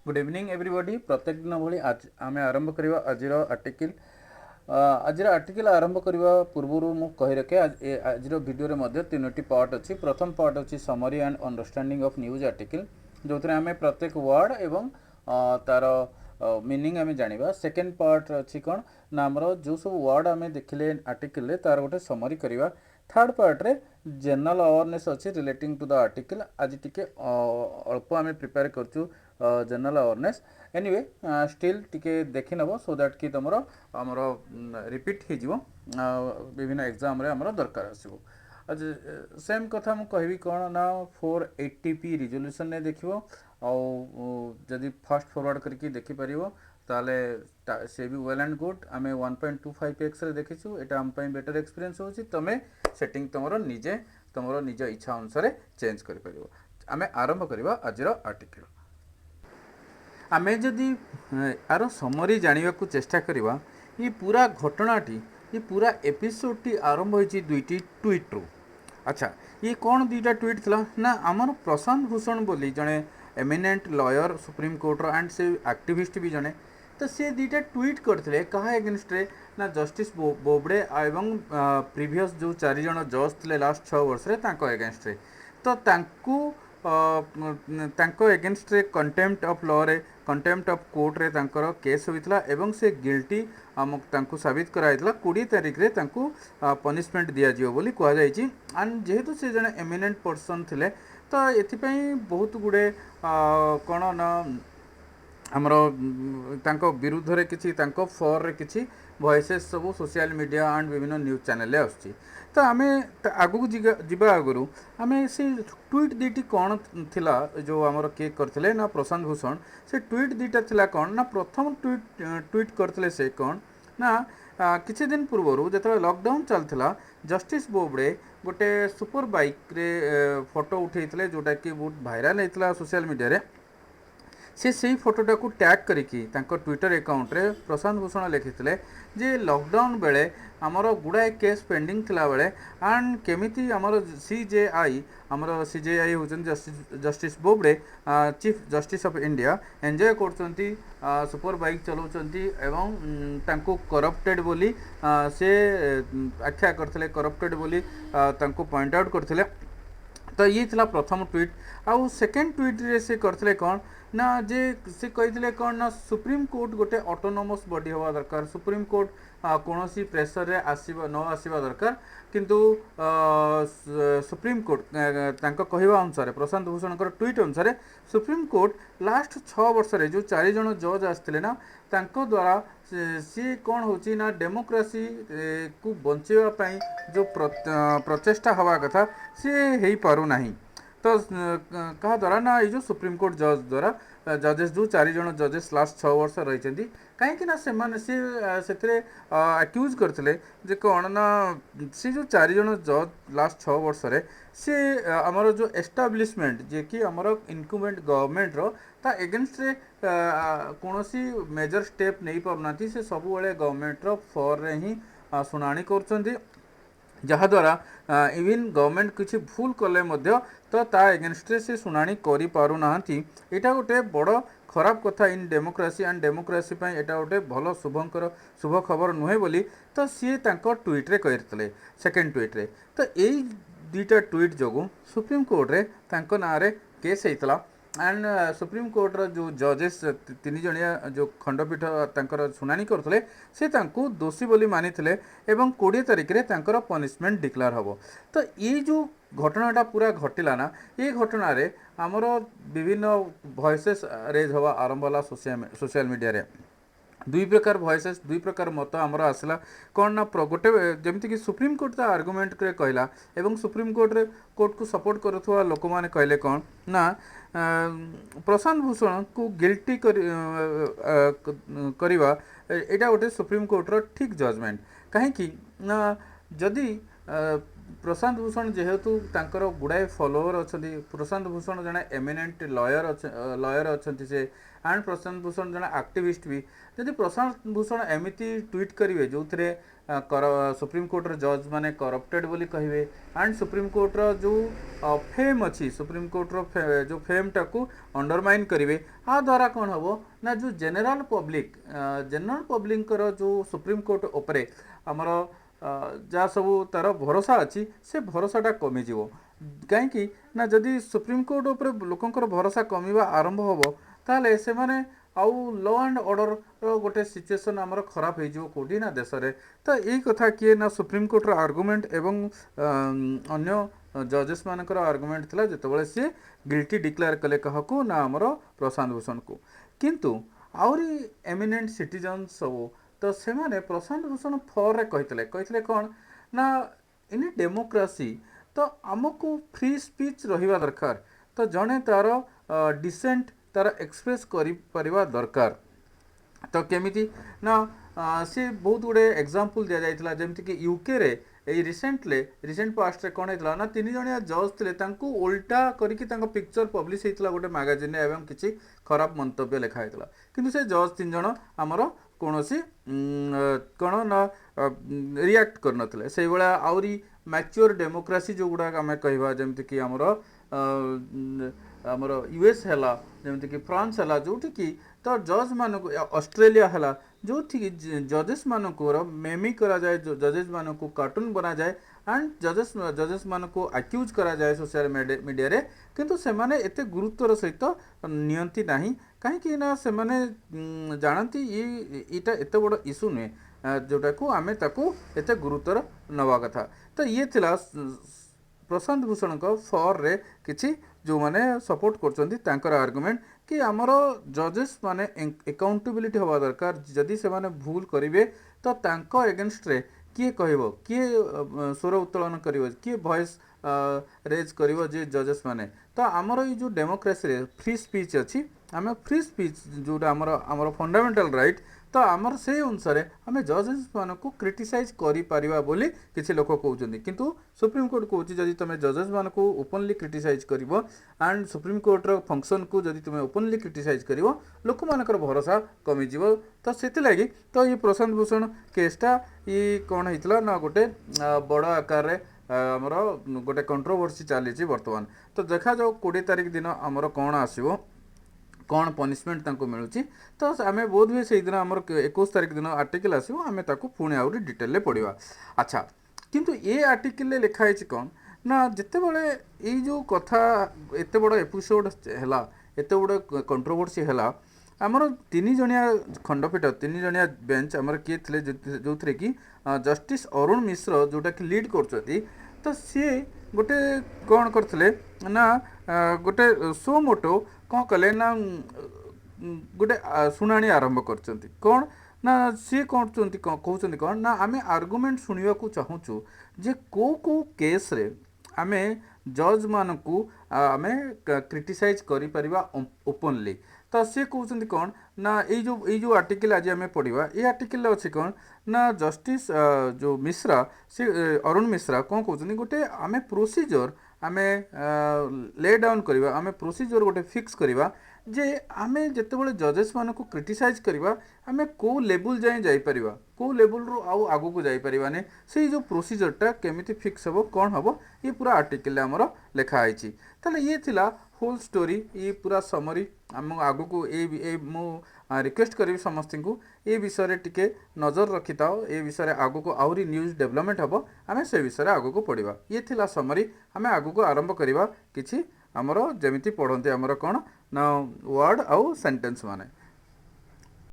Good evening everybody. प्रत्येक दिन भली आज आम आरंभ करवा आज आर्टिकल आरंभ करने पूर्व मु कही रखे आज वीडियो रे तीनो पार्ट अच्छी। प्रथम पार्ट अच्छी summary and understanding of news article जो आम प्रत्येक वर्ड एवं तार मीनिंग आम जाना। सेकेंड पार्ट अच्छी कौन ना आमर जो सब वर्ड आम देखिले आर्टिकल तार गोटे समरी करवा। थर्ड पार्ट रे जनरल अवेयरनेस अच्छी रिलेटिंग टू द आर्टिकल। आज टी अल्प आम प्रिपेयर कर जनरल अवेयरनेस। एनीवे स्टिल टिके देखि नब सो दैट कि तुम आमर रिपीट हो विभिन्न एग्जाम रे आमर दरकार आसो। आज सेम कथा मु कहबी कौन ना 480p रिजोल्यूशन ने देखिबो जदि फास्ट फॉरवर्ड करके देखि परिबो ताले से भी वेल एंड गुड। आम 1.25x रे देखिछु एटा हम पई बेटर एक्सपीरियंस होछि। तमे सेटिंग तुमरो निज इच्छा अनुसार चेंज कर परिबो। आमे आरंभ करबा आजिर आर्टिकल। आमे जदि यार समरी जानिबा को चेष्टा करबा ये पूरा घटनाटी ये पूरा एपिसोडटी आरंभ होइछि दुईटी ट्वीट रू। अच्छा ये कौन दुईटा ट्वीट थिला ना आमर प्रशांत भूषण बोली जड़े एमिनेंट लॉयर सुप्रीम कोर्टर एंड से एक्टिविस्ट भी जड़े तो सी दुईटा ट्वीट करते क्या एगेन्स्ट रे ना जस्टिस बोबड़े एवं प्रीवियस जो 4 जन जज थे लास्ट 6 वर्ष एगेन्स्ट रे तो तांको एगेन्स्ट रे कंटेम्प्ट ऑफ लॉ रे कंटेम्प्ट ऑफ कोर्ट रे तांकर केस होइतला एवं से गिल्टी तांको साबित कराइतला 20 तारिख रे तांको पनिशमेंट दिया जियो बोली कहा जायछि। एंड जेहेतु से जने एमिनेंट पर्सन थिले तो एथिपई बहुत गुडे कोन ना आमर तांको विरुद्ध रे किछि तांको फॉर रे किछि वॉइसेस सब सोशल मीडिया एंड विभिन्न न्यूज चैनल आछि। तो आम आगू जीवा आगु आम से ट्वीट दीटी कौन थिला जो आमर किए करथिले ना प्रशांत भूषण से ट्वीट दीटा थिला कौन ना प्रथम ट्वीट करथिले से कौन ना किछि दिन पूर्व जो लॉकडाउन चलता जस्टिस बोबड़े गोटे सुपर बाइक रे फोटो उठेइथिले जोटा कि बहुत भाइराल होता सोशल मीडिया रे। से फोटोटा को टैग करिकी तांको ट्विटर अकाउंट रे प्रशांत भूषण लिखिथिले जे लॉकडाउन बेले आमर गुड़ाए केस पेंडिंग थिला बेले एंड केमिति आमर सीजेआई होचन justice Bobde chief justice of India enjoy करचंती सुपर बाइक चलाउचंती एवं तांको करप्टेड बोली से आख्या करथिले करप्टेड बोली तांको पॉइंट आउट करथिले। तो ये थिला प्रथम ट्वीट। आउ सेकेंड ट्वीट रे से करथिले कौन ना जे से कही कौन ना सुप्रीम कोर्ट गोटे ऑटोनोमस बॉडी हवा दरकार। सुप्रीम कोर्ट कौन सी प्रेसर रे आसीबा न आसीबा दरकार किंतु सुप्रीम कोर्ट तांको कहवा अनुसार प्रशांत भूषण ट्वीट अनुसार सुप्रीम कोर्ट लास्ट 6 वर्ष रे जो 4 जन जज आसते ना तांको द्वारा सी कौन होची ना डेमोक्रेसी को बंचेवा जो प्रचेष्टा हवा कथा सी हेई पारु नाही। तो कहा द्वारा ना ये जो सुप्रीम कोर्ट जज द्वारा जजेस जो 4 जन जजेस लास्ट 6 वर्ष रही कहीं ना से अक्यूज करते जे कौन ना सी जो 4 जन जज लास्ट 6 वर्ष सी आमर जो एस्टाब्लिशमेंट जे कि आमर इनक्यूमेंट गवर्नमेंट रो ता एगेन्स्ट रे कौन सी मेजर स्टेप नहीं पारना से सब गवर्नमेंट रो फॉर रे ही शुणाणी कर जहाद्वारा इवन गवर्नमेंट किसी भूल कले मध्य तो ता एगेन्स्ट से शुणाणी करि पारु नाहंती। एटा गोटे बड़ खराब कथा इन डेमोक्रेसी एंड डेमोक्रेसी पई एटा गोटे भल शुभ खबर नुहे बोली तो सी तांको ट्वीट रे कहते सेकेंड ट्वीट रे। तो यही दुईटा ट्वीट जोगु सुप्रीम कोर्ट रे तांको ना रे केस हेतला एंड सुप्रीम कोर्ट रो जो जजेस 3 जणिया जो खंडपीठ तांकर शुणाणी करथले से तांको दोषी बोली मानिथिले एवं 20 तारिख रे तांकर पनिशमेंट डिक्लेयर हबो। तो ये जो घटनाटा पूरा घटिला ना ये घटना रे आमर विभिन्न वॉइसेस रेज हवा आरंभ होला सोशल मीडिया रे। दुई प्रकार वॉइसेस दुई प्रकार मत आमर आसला कौन ना गोटे जमीती कि सुप्रीम कोर्ट ता आर्गुमेंट करे कहला एवं सुप्रीम कोर्ट रे कोर्ट को सपोर्ट करुवा लोक माने कहले कौन ना प्रशांत भूषण को गिल्टी करवा एटा गोटे सुप्रीम कोर्ट रो ठीक जजमेंट कहीं ना जदि प्रशांत भूषण जेहेतु तांकर गुड़ाए फॉलोअर अच्छा प्रशांत भूषण जड़े एमिनेंट लॉयर अच्छा से एंड प्रशांत भूषण जन एक्टिविस्ट भी जदि प्रशांत भूषण एमती ट्वीट करेंगे जो थे सुप्रीम कोर्टर जज माने करप्टेड बोली कहे एंड सुप्रीम कोर्टर जो फेम अच्छी सुप्रीम कोर्टर जो फेम टाक अंडरमाइन करेंगे आ द्वारा कौन हम ना जो जनरल पब्लिक जो सुप्रीम कोर्ट उपरे आमर जहाँ सब तार भरोसा अच्छी से भरोसाटा कमिज कहीं ना जदि सुप्रीम कोर्ट उपर लोकंर भरोसा कमिवा आरंभ हम ताले से माने आउ लॉ एंड ऑर्डर गोटे सिचुएशन आमर खराब हो कौटी ना देश में तो यही कथा किए ना सुप्रीम कोर्टर आर्गुमेंट एवं अन्य जजेस मानकर आर्गुमेंट थिला जेतेबेले सी गिल्टी डिक्लेयर कले कहकू ना आमर प्रशांत भूषण को किंतु आउरी एमिनेंट सिटीजन सब तो से माने प्रशांत भूषण फॉर रे कहितले कौन ना इन डेमोक्रेसी तो आमको फ्री स्पीच रहिबा दरकार तो जड़े तार डिसेंट तार एक्सप्रेस करिबा दरकार तो केमिति ना सी बहुत गुड़े एग्जांपल दि जाइथिला जेमति कि यूके रे ए रिसेंट पास्ट रे कोन हेतला ना तीन जणिया जज थिले तांको उल्टा करिकि तांको पिक्चर पब्लिश हेतला गोटे मैगजीन एवं किछि खराब मंतव्य लिखा हेतला किंतु से जज तीन जण हमर कोनोसी कौन ना रिएक्ट कर नथिले से बेला आउरी मैच्योर डेमोक्रेसी जो गुडा आम कहवा जमती कि आमर यूएस है जमती कि फ्रांस है जो कि तो जज मान ऑस्ट्रेलिया है जो जजेस मानक मेमी करा जाए जजेस मानक कार्टून बना जाए एंड जजेस मानक आक्यूज करा जाए सोशल मीडिया रे किंतु से माने एते गुरुत्वर सहित नियंती नाही कहीं ना से माने जानती ये एते बड़ इशू नुहे जोटा को आमे ताकू एते गुरुत्वर नवा कथा तो ये थिला प्रशांत भूषण को फॉर रे किछि जो माने सपोर्ट कर आर्गुमेंट कि आमर जजेस माने अकाउंटेबिलिटी हवा दरकार जदि से माने भूल करिवे तो तांको एगेंस्ट रे किए कहब किए स्वर उत्तोलन करिवो किए वॉइस रेज करिवो जे जजेस माने तो आमर ये जो डेमोक्रेसी रे फ्री स्पीच अच्छी आम फ्री स्पीच जोटा आमर फंडामेंटल राइट तो आमर से अनुसार आम जजेस मानक क्रिटिसाइज करिपारिबा बोली किसी लोक कहउछन्ती किंतु सुप्रीम कोर्ट कहउछि जदि तुम जजेस मानक ओपनली क्रिटिसाइज करिवो एंड सुप्रीम कोर्ट रो फंक्शन को जदि तुम ओपनली क्रिटिसाइज करिवो लोक मानकर भरोसा कमी जीवो तो सेति लागि तो ये प्रशांत भूषण केसटा ये कोन हितला ना गोटे बड़ आकार रे आमर गोटे कंट्रोवर्सी चली बर्तमान तो देखा जाओ 20 तारिख दिन आमर कौन आसो कौन पनिशमेंट तांको मिलूची तो आम बोध हुए से दिन आमर 21 तारिख दिन आर्टिकल आसो आम ताको पुणी आउरी डिटेल पढ़ा अच्छा किंतु ये आर्टिकल लिखाई कौन ना जिते बड़े ये जो कथा एत बड़ एपिसोड है एत बड़ कंट्रोवर्सी है आमर 3 जणिया खंडपीठ 3 जणिया बेंच आमर किए थे जो थे कि जस्टिस अरुण मिश्र जोटा कि लीड कर तो सी गोटे कौन करते ना गोटे सो मोटो कौन कले ना गोटे शुणाणी आरंभ कर कौन ना सी कौन कहते कौन ना आम आर्गुमेंट शुणा चाहूँ जे को केस रे आमे जज मानकू आमे क्रिटिसाइज करि परिबा ओपनली तो सी कहते कौन ना ये जो आर्टिकल आज आम पढ़ा ये आर्टिकल अच्छे कौन ना जस्टिस जो मिश्रा से अरुण मिश्रा कौन कहते गोटे आम प्रोसीजर आम ले डाउन करवा आम प्रोसीजर गोटे फिक्स करवा जे आमे जेतेबेले जजेस मानकू क्रिटिसाइज करवा आमे को लेवल जाए जापर को लेवल रू आउ आगू को जापराने से जो प्रोसीजरटा केमिति फिक्स हम कौन हम ये पूरा आर्टिकल आमर लिखाई ताले ये थिला होल स्टोरी ये पूरा समरी आम आगू को ये मु रिक्वेस्ट करी समस्त को ये विषय टिके नजर रखी थाओ ये विषय आगू को आहरी न्यूज डेवलपमेंट हम आम से विषय आगू को पढ़ा ये थिला समरी आम आगू को आरंभ करवा किछि आमर जमिति पढ़ते आमर कौन ना वर्ड आउ सेंटेंस माने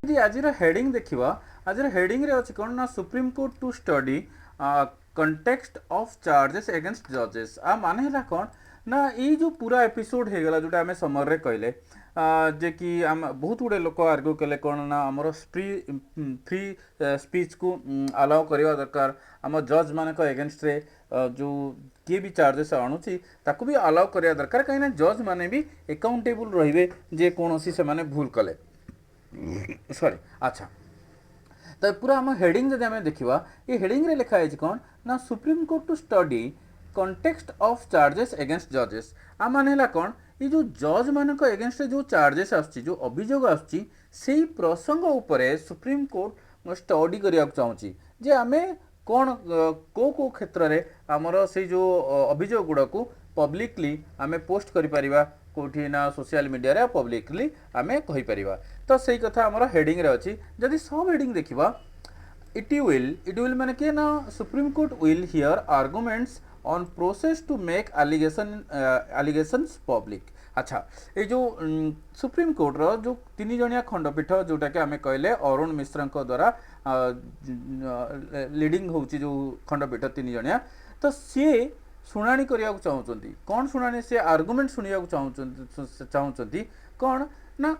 यदि आज हेडिंग देखा आज हेडिंग रे अच्छे कौन ना supreme court to study context of charges against जजेस आ माने है कौन ना ये जो पूरा एपिसोड हो गला जोटा आम समर रे कहले जे कि आम बहुत गुड़े लोक आर्ग्यू कले कौन ना आमर फ्री स्पीच को अलाउ करवा दरकार आम जज मान एगेंस्ट रे जो किए भी चार्जेस आणुची ताकू भी अलाउ करवा दरकार कहीं जज माने भी अकाउंटेबल रहिबे जे कोनोसी से माने भूल कले सॉरी अच्छा तो पूरा आम हेडिंग जब आम देखा ये हेडिंग रे लिखा है कौन ना supreme court to study context of charges against जजेस आ माने कौन ये जो जज मानक एगेन्स्ट जो चार्जेस आसुची जो अभियोग आसुची सेही प्रसंग उपरे सुप्रीम कोर्ट स्टडी करिया चाहूची जे आमे कौन को क्षेत्र रे आमर से जो अभियोग गुड़ा को पब्लिकली आमे पोस्ट करि परिबा कोठी ना सोशल मीडिया रे पब्लिकली आमे कहि परिबा। तो सेही कथा आमर हेडिंग रे अछि जदि सब हेडिंग देखिबा it will माने के ना supreme court will hear arguments on process to make allegations public। अच्छा ये जो सुप्रीम कोर्ट रो जो तीन जणिया खंडपीठ जोटा कि आमे कहले अरुण मिश्र द्वारा लीडिंग होची जो खंडपीठ तीन जणिया तो सी शुणाणी करिया चाहूचंती कौन शुणाणी से आर्गुमेंट शुणिया चाहूचंती कौन ना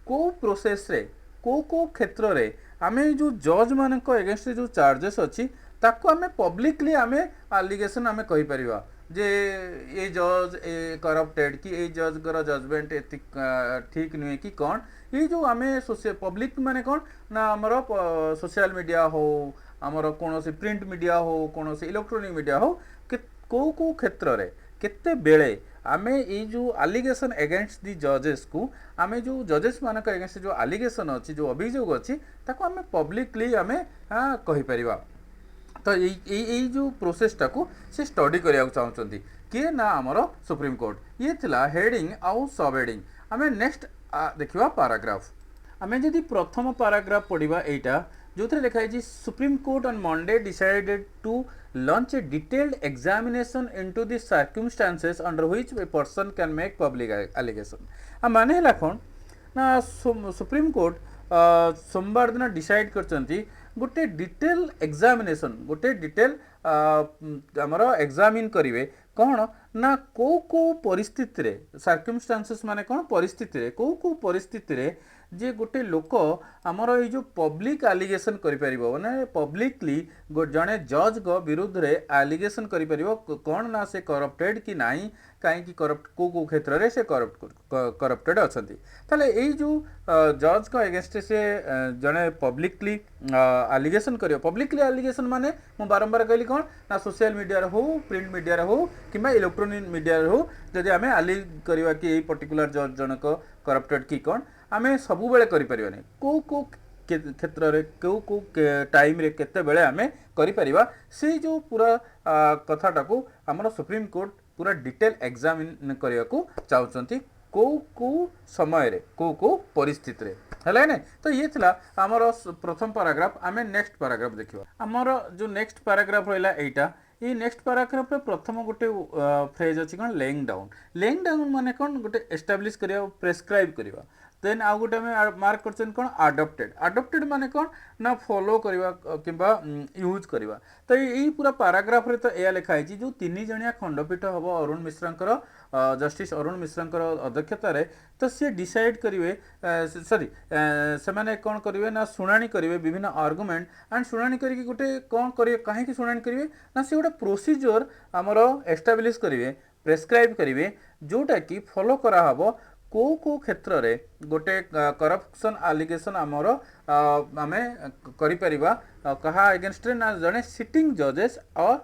को प्रोसेस रे को क्षेत्र रे आमे जो जज मानक एगेंस्ट जो चार्जेस अच्छी ताको आमे पब्लिकली आमे एलिगेशन आमे कहि परिबा जे ये जज ए करप्टेड कि ये जज गर जजमेंट एति ठीक नुहे कि कौन ये जो आमे पब्लिक माने कौन ना हमर सोशल मीडिया हो हमर कौन से प्रिंट मीडिया हो कौन से इलेक्ट्रॉनिक मीडिया हो को क्षेत्र रे केते बेले आमे ये जो एलिगेशन एगेंस्ट दी जजेस को आमे जो जजेस मानक एगेंस्ट जो एलिगेशन अच्छी जो अभियोग अच्छी ताको आमे पब्लिकली आमे कहि परिबा। तो यही जो प्रोसेस टाको से स्टडी करिया चाहूचंती किए ना हमर सुप्रीम कोर्ट ये थिला हेडिंग आउ सब हेडिंग। आमे नेक्स्ट देखिबा पैराग्राफ आमे जदि प्रथम पैराग्राफ पढ़िबा एटा जो थे लिखा है supreme court on Monday decided to launch a detailed examination into the circumstances under which a person can make public allegation। माने हला कौन ना सुप्रीम कोर्ट सोमवार दिन डिसाइड करचंती गोटे डिटेल एग्जामिनेशन गोटे डिटेल आमर एग्जामिन करिवे कौन ना को परिस्थिति रे सर्कमस्टांसेस माने कौन परिस्थिति रे को परिस्थिति रे जे गोटे लोक आमर ये जो पब्लिक एलिगेशन करि परिबो माने पब्लिकली जड़े जज गो विरुद्ध रे एलिगेशन करि परिबो कौन ना से करप्टेड कि नाही कहीं की करप्ट को क्षेत्र रे से करप्टेड अछंती ताले एई जो जज को अगेंस्ट से जड़े पब्लिकली एलिगेशन करियो पब्लिकली एलिगेशन माने मु बारंबार कहली कौन ना सोशल मीडिया रे हो प्रिंट मीडिया रे हो किबा इलेक्ट्रॉनिक मीडिया रे हो जदि आमे एलिग करबा कि एई पर्टिकुलर जज जनक करप्टेड कि कौन आमे सबु बेले करि परिबानी को क्षेत्र रे को टाइम रे केते बेले आमे करि परिबा से जो पूरा कथाटा को हमर सुप्रीम कोर्ट पूरा डिटेल एग्जामिन करिया को चाहउचंती को समय रे को परिस्थिति रे हला ने। तो ये थिला हमर प्रथम पैराग्राफ आमे नेक्स्ट पैराग्राफ देखिबा हमर जो नेक्स्ट पैराग्राफ रहला एटा ये नेक्स्ट पैराग्राफ रे प्रथम गोटे फ्रेज अछि कोन लेइंग डाउन माने कोन गोटे एस्टैब्लिश करिया प्रेस्क्राइब करिवा देन आउ गोटे में मार्क करछन कोन अडॉप्टेड माने कोन ना फॉलो करिवा किबा यूज करिवा। तो यही पूरा पैराग्राफ रे तो एया लिखा है जो तीन जणिया खंडपीठ हबो अरुण मिश्रंकर जस्टिस अरुण मिश्रंकर अध्यक्षता रे तो से डिसाइड करिवे सॉरी से माने कोन करिवे ना सुनानी करिवे विभिन्न आर्गुमेंट एंड सुनानी करी गोटे कोन करिवे काहे कि सुनानी करिवे ना से गोटे प्रोसीजर हमरो एस्टैब्लिश करिवे प्रेस्क्राइब करिवे जोटा कि फॉलो करा हबो को क्षेत्र रे गोटे करप्शन एलिगेशन आमर आमे करि परिबा कहा अगेंस्ट रे ना जने सिटिंग जजेस और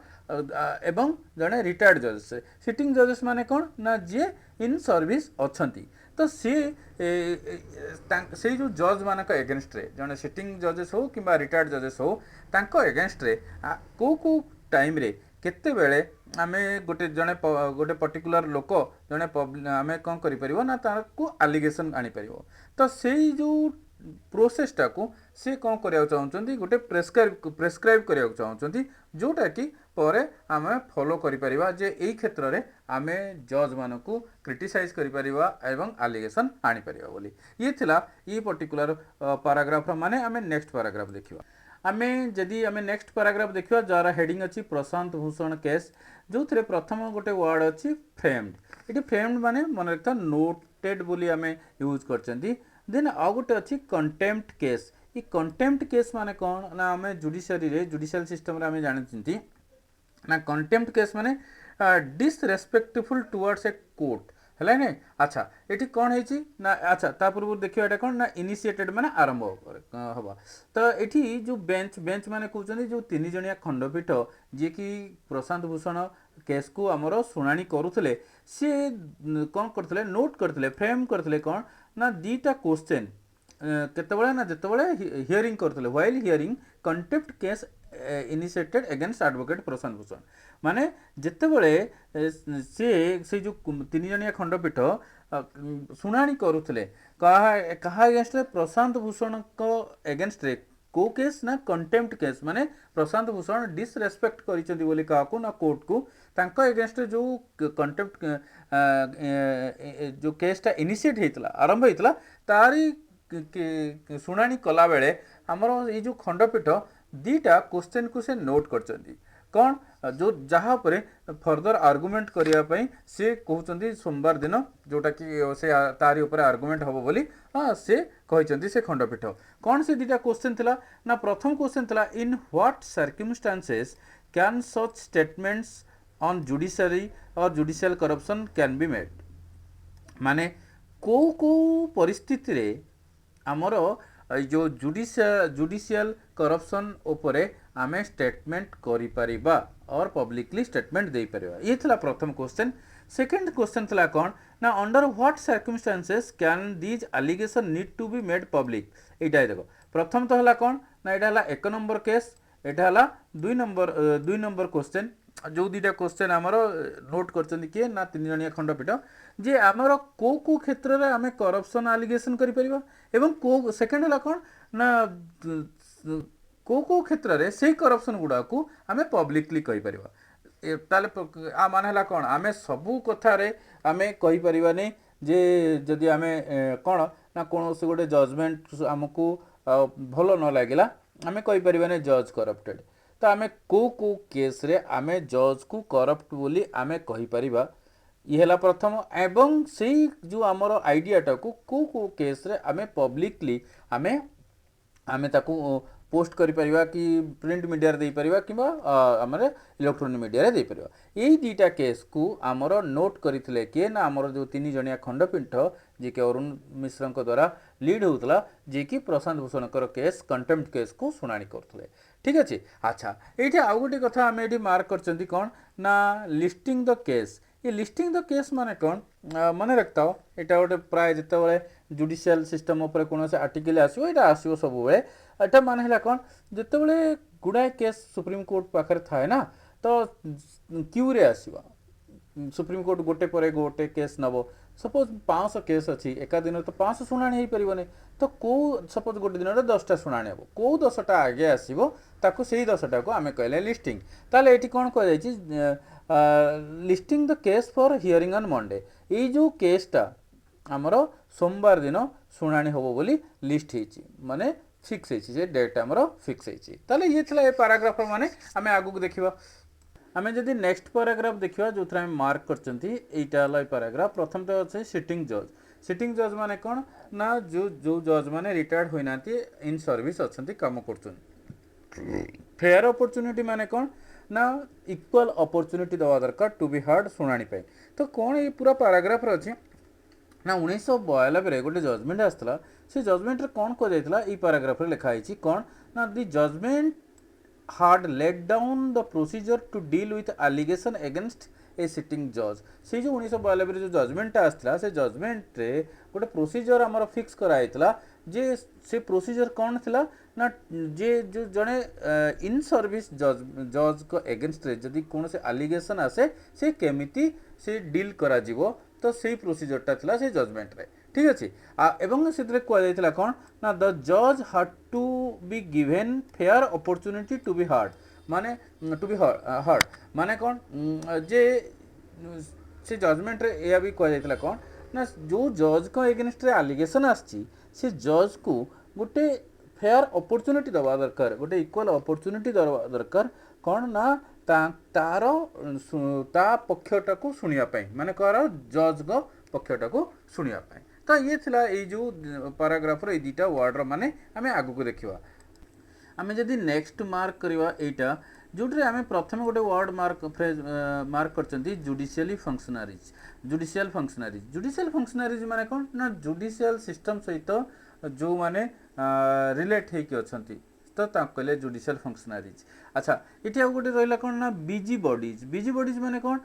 एवं जने रिटायर्ड जजेस सिटिंग जजेस माने कोन ना जे इन सर्विस अछंती तो से जो जज मानक एगेंस्ट रे जने सिटिंग जजेस हो किबा रिटायर्ड जजेस हो तांको एगेंस्ट रे को टाइम रे केते बेले आमे गोटे जने गोटे पर्टिकुलर लोक जने आमे कौन करि परिबो ना ताको एलिगेशन आनी परिबो। तो सेही जो प्रोसेस टाको से कौन करिया चाहउचंती गोटे प्रेस्क्राइब करिया चाहउचंती जोटा कि परे आमे फॉलो करि परिबा जे एई क्षेत्र रे आमे जज मानको क्रिटिसाइज करि परिबा एवं एलिगेशन आनी परिबा बोली ये थिला ई पर्टिकुलर पैराग्राफ माने आमे नेक्स्ट पैराग्राफ देखिबा आमे जदि आमे नेक्स्ट पैराग्राफ देखिबा जार हेडिंग अछि प्रशांत भूषण केस जो थे प्रथम गोटे वर्ड अच्छी फ्रेम्ड ये फ्रेम्ड माने मन रखता नोटेड बोली आमे यूज करचंती देन आ गोटे अच्छी कंटेम्प्ट केस ये कंटेम्प्ट केस माने कौन ना आमे जुडिशियल सिस्टम रे आमे जानचंती ना कंटेम्प्ट केस माने डिसरेस्पेक्टफुल टुवर्ड्स ए कोर्ट है ना। अच्छा ये कौन है ना अच्छा ता पूर्व देखिए एटा कौन ना इनिशिएटेड माने आरंभ हवा तो ये जो बेंच माने कहते जो तीन जणिया खंडपीठ जी कि प्रशांत भूषण केस को आमर शुणाणी करुले सी कौन करते नोट करते फ्रेम करते कौन ना दीटा क्वेश्चन केतबेले ना जितेबाला हियरिंग करते while hearing contempt case initiated against advocate Prashant Bhushan माने जितेबाला से जो तीन जनिया खंडपीठ शुणाणी करुले कहा एगेंस्ट प्रशांत भूषण को एगेंस्ट रे को केस ना कंटेम्प्ट केस माने प्रशांत भूषण डिसरेस्पेक्ट करिसेंती बोली काको ना कोर्ट को तांको एगेंस्ट जो कंटेम्प्ट जो केसटा इनिशिएट होता आरंभ होता तारी शुणाणी कला बेले आमर ये जो खंडपीठ दीटा क्वेश्चन को से नोट करचंती कौन जो जहाँ पर फर्दर आर्गुमेंट करने से कहते सोमवार दिन जोटा कि से तारी ऊपर आर्गुमेंट हम बोली हाँ से कहते से खंडपीठ कौन से दीटा क्वेश्चन थिला ना प्रथम क्वेश्चन थिला in what circumstances can such statements on judiciary और judicial corruption can be made माने को परिस्थिति रे आमर जो जुडिशियल करप्शन उपरे आमे स्टेटमेंट करि परिबा और पब्लिकली स्टेटमेंट दे परिबा ये थिला प्रथम क्वेश्चन सेकंड क्वेश्चन थिला कौन ना under what circumstances can these allegation need to be made public एटा देखो प्रथम तो हला कौन ना एटा हला एक नंबर केस एटा हला दुई नंबर क्वेश्चन जो दीटा क्वेश्चन आमर नोट करचंदी किए ना तीन जनिया खंडपीठ जे आमर को क्षेत्र में आम करप्शन आलिगेशन करि परिबा एवं को सेकंड हला कौन ना को क्षेत्र में से करप्शन गुड़ा को आम पब्लिकली कहि परिबा ताले आ माने हला कौन आम सबू कथा रे आम कहि परिबा नै जे जदि आम कौन ना कौन से गोटे जजमेंट आमको भल न लागिला आम कहि परिबा नै जज करप्टेड तो आम को केस रे आम जज को करप्ट बोली आम कहि परिबा ये हला प्रथम एवं से जो आमर आइडियाटा को केस रे आम पब्लिकली आम आम ताकू पोस्ट करि परिबा कि प्रिंट मीडिया रे दे परिबा किबा हमरे इलेक्ट्रॉनिक मीडिया रे दे परिबा एई दीटा केस को आमर नोट करथिले के ना आमर जो तीन जणिया खंडपीठ जे के अरुण मिश्र द्वारा लीड होतला जे कि Prashant Bhushan case contempt case को शुणाणी करथिले ठीक अच्छे अच्छा ये आउ गोटे कथा आम ये मार्क करचंती कौन ना लिस्टिंग द केस ये लिस्टिंग द केस माने कौन मन रखता हो यहाँ गोटे प्राय जिते जुडिशियल सिस्टम उपर कौन से आर्टिकल आसो यहाँ आसो सब एटा माने है कौन जिते गुड़ाए केस सुप्रीम कोर्ट पाखे थाए ना तो क्यू रे आसवा सुप्रीम कोर्ट गोटे पर गोटे केस नब सपोज 500 केस अच्छी एका दिन तो 500 शुणाणी हो पारे तो कौ सपोज गोटे दिन में 10टा शुणाणी हम कौ 10टा आगे आसो ताकू से 10टा को आम कहले लिस्टिंग ताले ये कौन कह listing the case for hearing on Monday ये जो केसटा आमर सोमवार दिन शुणाणी हम बोली लिस्ट होती माने फिक्स होती डेट आमर फिक्स होती ये थी पैराग्राफ माने आम आगू देखा आम जदि नेक्स्ट पैराग्राफ देखा जो थे मार्क कर पैराग्राफ प्रथम तो अच्छे सिटिंग जज माने कौन ना जो जो जज माने रिटायर्ड होना इन सर्विस अच्छा कम कर फेयर अपॉर्चुनिटी माने कौन ना इक्वल अपॉर्चुनिटी दवा दरकार टू बी हार्ड शुणाणी तो कौन ये पूरा पैराग्राफ अच्छे ना 1992 गोटे जजमेंट आसला से जजमेंट कौन कह पैराग्राफ लिखाई कौन ना दि judgement had laid down the procedure to deal with allegation against a sitting judge से जो 1992 जो जजमेंट आसला से जजमेंट रे गोटे प्रोसीजर आमर फिक्स कराइतला जे से प्रोसीजर कौन थिला ना जे जो जड़े इन सर्विस जज को एगेंस्ट रे जदि कौन से एलिगेशन आसे से केमिति से डील करा जीवो तो से प्रोसीजरटा थिला से जजमेंट रे ठीक अच्छे एवं से कहुला कौन ना द जज had to be given fair opportunity to be heard माने टू बी हार्ड माने कौन जे से जजमेंट रे या भी कहुला कौन ना जो जज को एगेंस्ट रे एलिगेशन आसी से जज को गोटे फेयर अपॉर्चुनिटी दवा दरकार गोटे इक्वल अपॉर्चुनिटी दवा दरकार कौन ना तार ता पक्षटा को शुणा माने कह जज को पक्षटा को शुणा तो ये थिला ये जो पैराग्राफ रे दीटा वर्ड माने आम आगु को देखा आम जदि नेक्स्ट मार्क करवा एटा जोटे आम प्रथम गोटे वर्ड मार्क फ्रेज मार्क करचंती जुडिशियल फंक्शनारीज माने कौन ना जुडिशियल सिस्टम सहित जो माने रिलेट होइकी अछंती तो कहले जुडिशियल फंक्शनारीज। अच्छा ये आउ गोटे रहा कौन ना बिजी बॉडीज माने कौन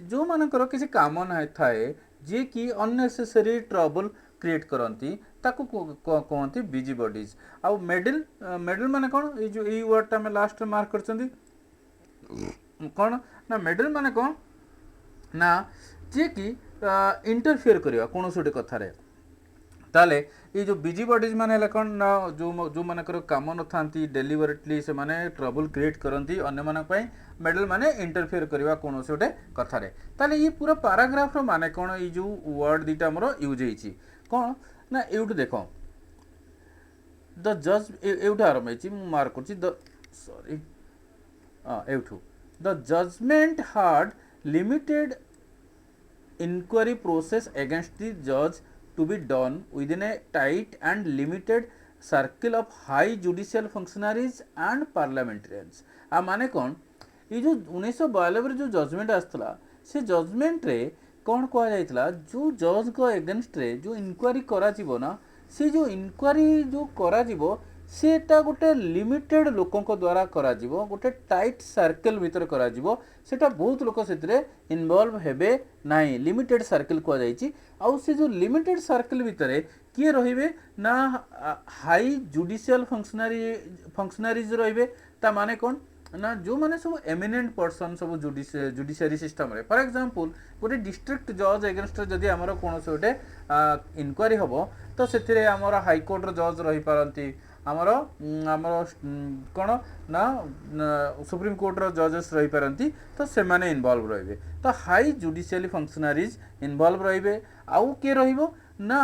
जो मानकर किसी काम ना थाए जे कि अननेसेसरी ट्रबल क्रिएट करती ताकू कहते बिजी बॉडीज। आउ मेडल माने कौन ये जो यही वर्डटा आम लास्ट मार्क कर कौन ना मेडल माने कौन ना जे कि इंटरफियर करवा कौन गोटे कथार ताले ये जो बिजी बॉडीज माने कौन ना जो मानकर काम न था डेलीवरेटली से माने ट्रबल क्रिएट करती अन्य मेडल माने इंटरफियर करवा कौन गोटे कथार ताले ये पूरा पैराग्राफ रो माने कौन ये जो वर्ड दीटा मोर यूज होती कौन ना एवटू देख द जज एवटू आरंभ होती मार्क कर सॉरी एवटू the judgement hard limited inquiry process against the judge to be done within a tight and limited circle of high judicial functionaries and parliamentarians। आ माने कौन ये जो 1992 जो जजमेंट आसला से जजमेंट रे कौन कहा जाइतला जो जज को एगेंस्ट रे जो इनक्वारी करा जीवो ना से जो इनक्वारी जो करा जीवो सेटा गोटे लिमिटेड लोकों द्वारा करा जीवो गोटे टाइट सर्कल भितर करा जीवो सेटा बहुत लोक से इनवॉल्व हेबे नाही लिमिटेड सर्कल कह जाइछि। आउ से जो लिमिटेड सर्कल भितर किए रहिबे ना हाई जुडिशियल फंक्शनारीज रहिबे ता माने कोन ना जो माने सब एमिनेंट पर्सन सब जुडिशियरी सिस्टम रे फॉर एग्जांपल गोटे डिस्ट्रिक्ट जज एगेंस्ट जदि हमर कोनोस गोटे इनक्वारी हबो तो सेथिरे हमर हाई कोर्ट रो जज रहि पारंती आमर कौन ना सुप्रीम कोर्ट रो जजेस रही पारती तो से माने इनवॉल्व रहिबे तो हाई जुडिशियली फंक्शनारीज इनवॉल्व रहिबे। आउ के रहिबो ना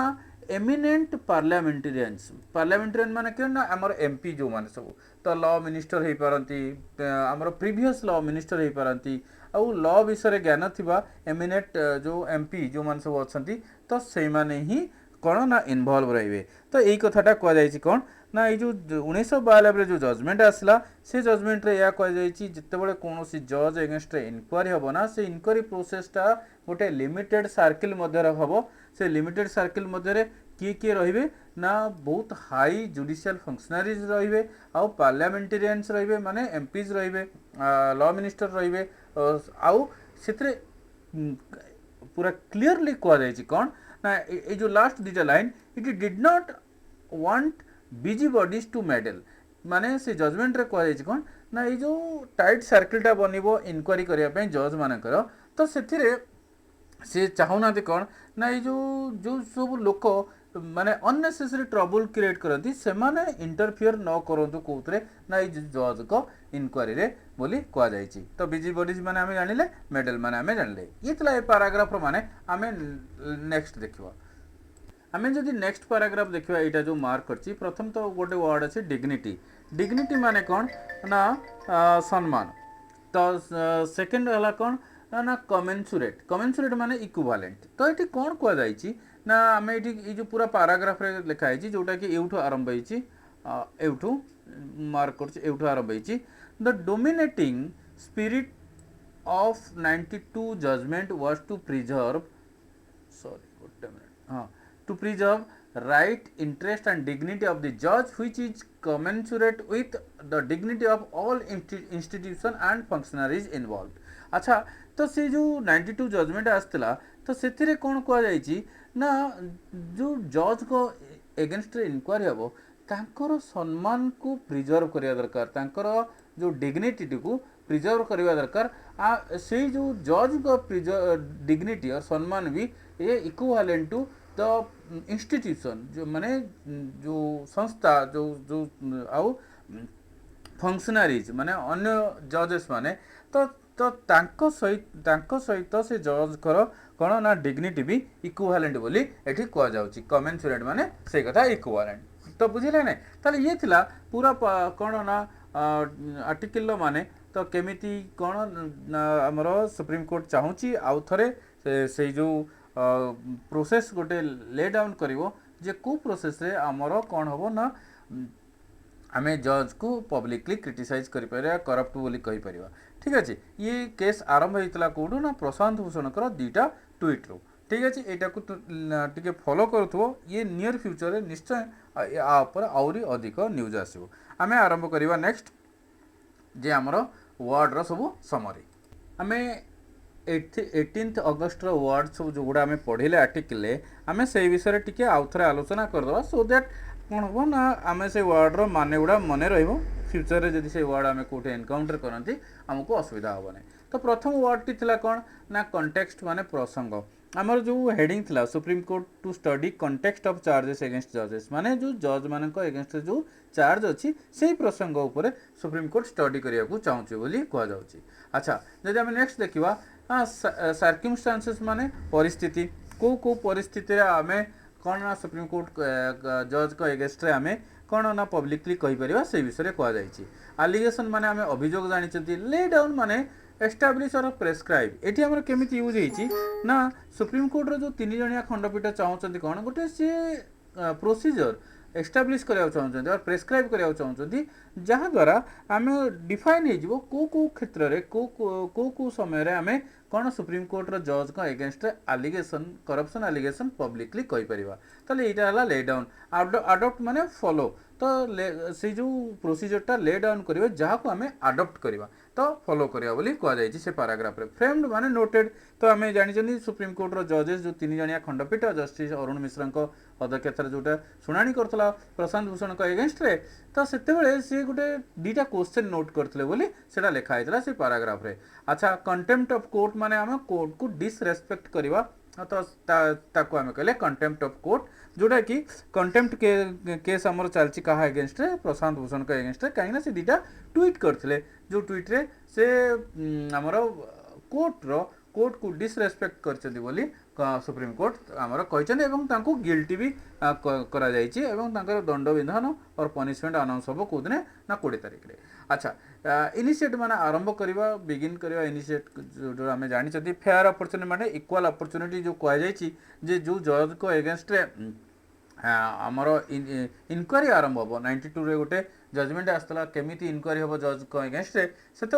एमिनेंट पार्लियामेंटेरियन माने के ना आमर एमपी जो माने सब तो लॉ मिनिस्टर हो पारती आमर प्रीवियस लॉ मिनिस्टर हो पारती आउ लॉ विषय ज्ञान थिबा एमिनेंट जो एमपी जो माने सब अछंती तो से माने ही कौन ना इनवॉल्व रहिबे। तो यही कथाटा कह जाइछि कौन ना ये जो 1992 जो जजमेंट आसला से जजमेंट रे या कह जाइछि जितेबाला कौन जज एगेंस्ट इनक्वारी हम ना से इनक्वारी प्रोसेसटा गोटे लिमिटेड सर्किल मध्य हम से लिमिटेड सर्किल मध्य किए रहिबे ना बहुत हाई जुडिशियल फंक्शनारीज रहिबे आउ पार्लियामेंटेरियंस रहिबे माने एमपीज रहिबे लॉ मिनिस्टर रहिबे आउ सेतरे पूरा क्लियरली कह जाइछि कौन ना ये जो लास्ट दुटा line it did not want busybodies to meddle माने से जजमेंट रे कह जाइछि कौन ना ये जो टाइट सर्किलटा बनिबो इनक्वारी करिया पे जज मानकर तो सेथिरे से चाहुना कौन ना ये जो सब लोक माने अननेसेसरी ट्रबल क्रिएट करती से माने इंटरफियर न करंतु कोथरे ना ये जज को इनक्वारी रे बोली कह जाइछि। तो बिजी बॉडीज माने आमे जानिले मेडल माने आमे जानिले ये तला ए पैराग्राफ माने आमे नेक्स्ट देखिबा। आमे जदि नेक्स्ट पैराग्राफ देखिबा एटा जो मार्क करछि प्रथम तो गोटे वर्ड अछि डिग्निटी माने कौन ना सम्मान तो सेकंड हला कौन ना कमेंसुरेट माने इक्विवेलेंट। तो ये कौन कह जाइछि ना आम ये जो पूरा पैराग्राफ रे लिखाई जोटा कि एवठू आरंभ होइछि एवठू मार्क कर आरंभ होइछि the dominating spirit of 92 judgement was to preserve to preserve right, interest and dignity of the judge which is commensurate with the dignity of all institution and functionaries involved। अच्छा तो से जो 92 जजमेंट आसला तो से कौन कह जाइछि ना जो जज को एगेंस्ट इनक्वारी हम तांकर सम्मान को प्रिजर्व करिया दरकार तांकर जो डिग्निटी को प्रिजर्व करिया दरकार से जो जज को डिग्निटी और सम्मान भी ये इक्विवेलेंट टू द इंस्टीट्यूशन जो माने जो संस्था जो जो आउ फंक्शनारीज माने अन्य जजेस माने तो तो तांको सहित से जज कर कौन ना डिग्निटी भी इक्विवेलेंट बोली एठी कह जाउची कमेंसुरेट माने से कथा इक्विवेलेंट। तो बुझिले नै ताले ये थिला पूरा कौन ना आर्टिकल माने तो केमिति कौन हमरो सुप्रीम कोर्ट चाहूची आउ थरे से जो प्रोसेस गोटे ले डाउन करिवो जे को प्रोसेस रे हमरो कौन हबो ना आमे जज को पब्लिकली क्रिटिसाइज करि परिया करप्ट बोली कहि परिवा। ठीक अछि ये केस आरंभ होइतला कोडू ना प्रशांत भूषण कर 2टा ट्वीट रो ठीक अच्छे यहाँ को टे फॉलो करूँ ये नियर फ्यूचर निश्चय यापर आहरी अधिक न्यूज आसो आम आरंभ करवा नेक्स्ट जे आमर वर्ल्डर सब समरी आम 18 अगस्ट वर्ड सब जो गुड़ा आम पढ़ले आर्टिकल आम से विषय टी आउ थे आलोचना करदे सो दैट कौन हम ना आम से वर्डर मान गुड़ा मन फ्यूचर रे जदि से वर्ड आम कौटे एनकाउंटर करती आमको असुविधा हे ना तो प्रथम वर्डटी थी कौन ना कंटेक्स्ट माने प्रसंग आमर जो हेडिंग थिला supreme court to study context of charges against जजेस माने जो जज मान एगेंस्ट जो चार्ज अच्छी से प्रसंग उपर सुप्रीम कोर्ट स्टडी करने को चाहूँचे बोली कहुच्छी। अच्छा जदि आम नेक्स्ट देखा सर्कमस्टांसेस माने परिस्थिति को परिस्थिति आम कौन ना सुप्रीम कोर्ट जज को एगेंस्ट आम कौन ना पब्लिकली कहीपर से विषय कहुई आलिगेसन माने आम अभियोग जानी ले डाउन माने एस्टाब्लीश और प्रेस्क्राइब ये आम केमी यूज होती ना सुप्रीम कोर्टर जो 3 जणिया खंडपीठ चाहते कौन गोटे सी प्रोसीजर एस्टाब्लीश कराया चाहते और प्रेस्क्राइब कराया चाहते जहाद्वारा आम डिफाइन हो क्षेत्र में को समय आम कौन सुप्रीम कोर्टर जज को against allegation corruption allegation publicly कहीपर ताले यहाँ ले डाउन आडप्ट माने फॉलो तो से जो प्रोसीजरटा ले डाउन करेंगे जहाँ को आम आडप्ट करवा तो फॉलो करवा बोली कहुई से पैराग्राफ फ्रेम्ड माने नोटेड तो आम जानी सुप्रीम कोर्टर जजेस जो 3 जणिया खंडपीठ जस्टिस अरुण मिश्र अध्यक्षता जोटा शुणाणी करता प्रशांत भूषण को एगेंस्ट रे तो से सी गोटे 2टा क्वेश्चन नोट करते बोली से लिखाई से पैराग्राफ रे। अच्छा कंटेम्प्ट ऑफ कोर्ट माने आम कोर्ट को डिसरेस्पेक्ट करवा तो ताको आम कहले कंटेम्प्ट ऑफ कोर्ट जोटा कि कंटेम्प्ट केस आमर चलती क्या एगेंस्ट प्रशांत भूषण को एगेंस्ट कहीं से 2टा ट्वीट करते जो ट्वीट रे से आमर कोर्ट को डिसरेस्पेक्ट करछथि बोली सुप्रीम कोर्ट आमर कहते गिल्टी भी करा जायछि एवं तांकर दंड विधान और पनिशमेंट अनाउंस हम कौन ना 20 तारिख रे। अच्छा इनिशिएट माने आरंभ करवा बिगिन करवा इनिशिएट जो आम जानी फेयर अपॉर्चुनिटी माने इक्वाल अपॉर्चुनिटी जो कहुई जे जो जज को एगेंस्ट आमर इनक्वारी आरंभ हम 92 रे गोटे जजमेंट आसला केमी इनक्वारी हम जज को एगेंस्ट से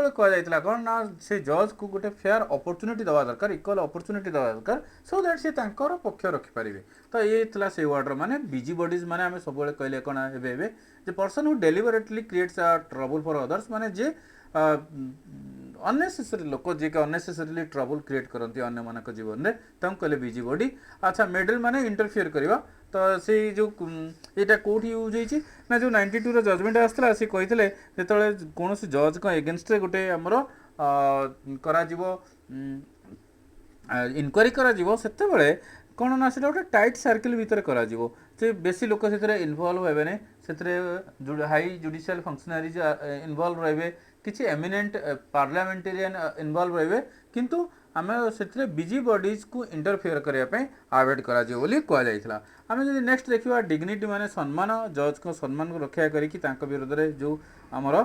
कहुई कौन ना से जज को गोटे फेयर अपॉर्चुनिटी दवा दरकार इक्वाल अपॉर्चुनिटी दवा दरकार सो दैट से पक्ष रखिपारे तो ये था से वर्डर माने बिजी बॉडीज माने आम सब कहले कौन a person who deliberately creates a trouble for others माने जे अननेसेसरी लोक जी अननेसेसरीली ट्रबल क्रिएट करती अन्य मान जीवन में कहले बिजी बॉडी। अच्छा मेडल माने इंटरफियर करवा तो से जो यहाँ कौटी यूज होती ना जो 92 रो जजमेंट आसला सी कहते जो कौन जज को एगेंस्ट गोटे आमर इनक्वारी करते कौन ना से गोटे टाइट सर्किल भितर करा बेसी लोक से इनवल्व हेबे से हाई जुडिशियल फंक्शनरीज इनवल्व रहे किसी एमिनेंट पार्लियामेंटेरियन इनवल्व रहे किंतु आम से बिजी बॉडीज को इंटरफेयर करने अवॉइड करा कहुई आम जो नेक्स्ट देखा डिग्निटी माने सम्मान जज को सम्मान को रक्षा करके विरोध में जो आमर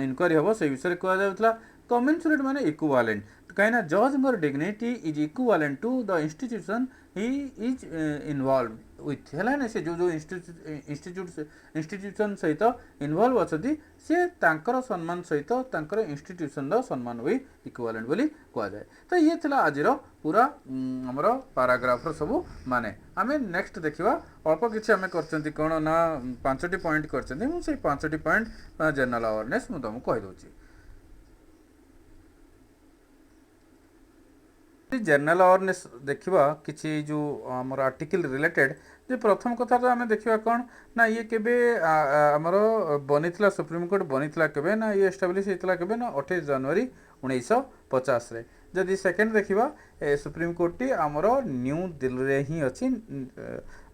इनक्वारी हम से विषय कहुला कमेन्सुरेट माने इक्विवेलेंट कहीं जज dignity is equivalent to the institution he is involve with है से जो इंस्टीट्यूशन सहित इनवॉल्व अच्छी सी तांकर सम्मान सहित तांकर इंस्टीट्यूशन सम्मान भी इक्विवेलेंट बोली कहुए तो ये थिला आजिर पूरा आमर पैराग्राफ सब माने आम नेक्स्ट देखा अल्प किसी आम कर कौन ना 5टी पॉइंट कर 5टी पॉइंट जनरल अवेयरनेस मुझे तुमको कहीदे जनरल अवेयरनेस देखा किसी जो आमर आर्टिकल रिलेटेड जे प्रथम कथा तो आम देखा कौन ना ये केबे आमर बनी सुप्रीम कोर्ट बनी केबे ना ये एस्टाब्लिश होता केबे ना 28 जनवरी 1950 रे जदि सेकेंड देखा सुप्रीम कोर्ट टी आमर न्यू दिल्ली रे ही अच्छी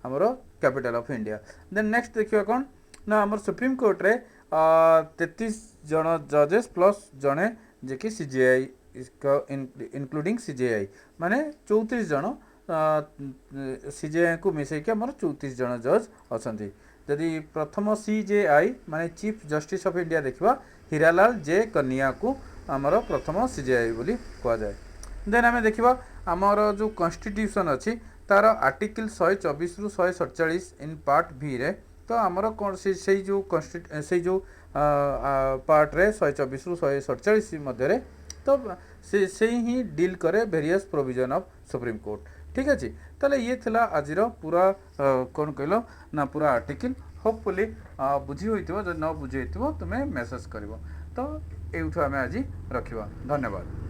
आमर capital of India. Then next देखा कौन ना आमर सुप्रीम कोर्ट रे 33 जन जजेस प्लस जड़े जे कि सीजेआई इनक्लूडिंग सीजेआई माने 34 जन सीजेआई को मिसैक आमर 34 जन जज अच्छा जदि प्रथम सीजेआई माने चीफ जस्टिस ऑफ इंडिया देखा हीरालाल जे कन्या को आमर प्रथम सीजेआई बोली कहुए। देन आम देखा आमर जो कॉन्स्टिट्यूशन अच्छी तार आर्टिकल 124 रु 147 इन पार्ट भी रे तो आमर कौन से जो पार्ट रे 124 रु 147 मध्य तो से ही डील करे various provision of supreme court ठीक अच्छे ताले ये थिला आजिर पूरा कौन कहल ना पूरा आर्टिकल होपफुली बुझी होइतिबो जदि न बुझी होइतिबो तुमे मेसेज करिवो तो एउठु आमे आज रखिबा धन्यवाद।